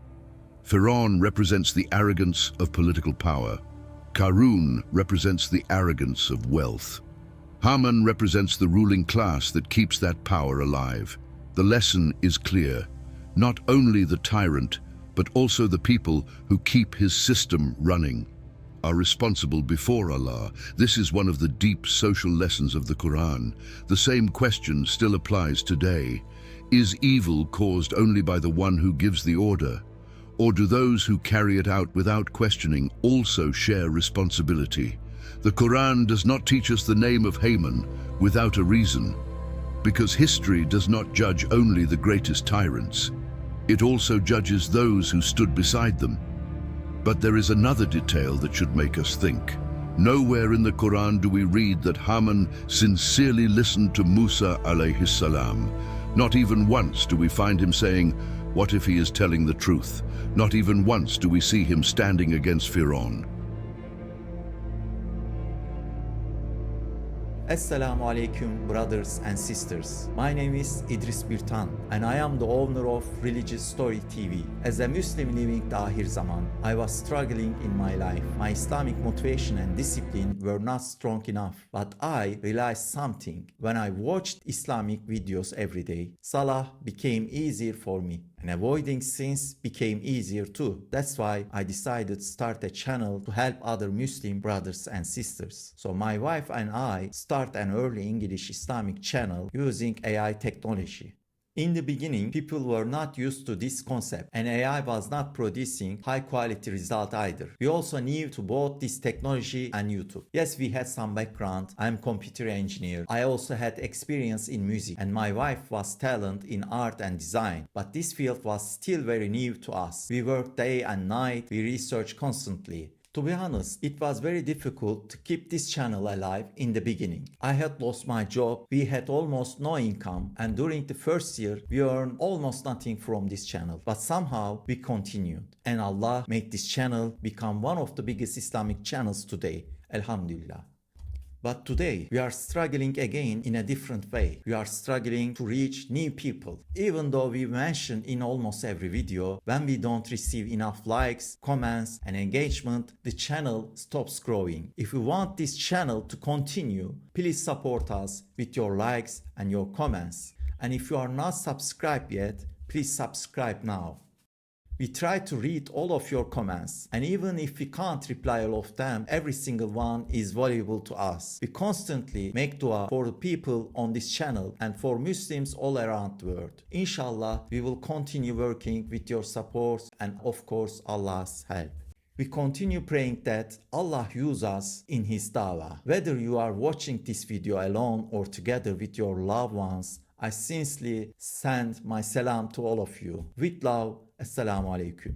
Firawn represents the arrogance of political power. Qarun represents the arrogance of wealth. Haman represents the ruling class that keeps that power alive. The lesson is clear. Not only the tyrant, but also the people who keep his system running are responsible before Allah. This is one of the deep social lessons of the Quran. The same question still applies today. Is evil caused only by the one who gives the order? Or do those who carry it out without questioning also share responsibility? The Quran does not teach us the name of Haman without a reason, because history does not judge only the greatest tyrants. It also judges those who stood beside them. But there is another detail that should make us think. Nowhere in the Quran do we read that Haman sincerely listened to Musa alayhi salam. Not even once do we find him saying, "What if he is telling the truth?" Not even once do we see him standing against Firawn. Assalamu alaikum, brothers and sisters. My name is Idris Birtan and I am the owner of Religious Story TV. As a Muslim living the Ahir Zaman, I was struggling in my life. My Islamic motivation and discipline were not strong enough, but I realized something. When I watched Islamic videos every day, Salah became easier for me. And avoiding sins became easier too. That's why I decided to start a channel to help other Muslim brothers and sisters. So my wife and I start an early English Islamic channel using AI technology. In the beginning, people were not used to this concept and AI was not producing high quality result either. We also knew to both this technology and YouTube. Yes, we had some background. I'm computer engineer. I also had experience in music and my wife was talent in art and design. But this field was still very new to us. We worked day and night. We researched constantly. To be honest, it was very difficult to keep this channel alive in the beginning. I had lost my job, we had almost no income, and during the first year, we earned almost nothing from this channel. But somehow, we continued. And Allah made this channel become one of the biggest Islamic channels today. Alhamdulillah. But today, we are struggling again in a different way. We are struggling to reach new people. Even though we mention in almost every video, when we don't receive enough likes, comments, and engagement, the channel stops growing. If you want this channel to continue, please support us with your likes and your comments. And if you are not subscribed yet, please subscribe now. We try to read all of your comments, and even if we can't reply all of them, every single one is valuable to us. We constantly make dua for the people on this channel and for Muslims all around the world. Inshallah, we will continue working with your support and of course Allah's help. We continue praying that Allah use us in His dawah. Whether you are watching this video alone or together with your loved ones, I sincerely send my salam to all of you. With love, Assalamu alaikum.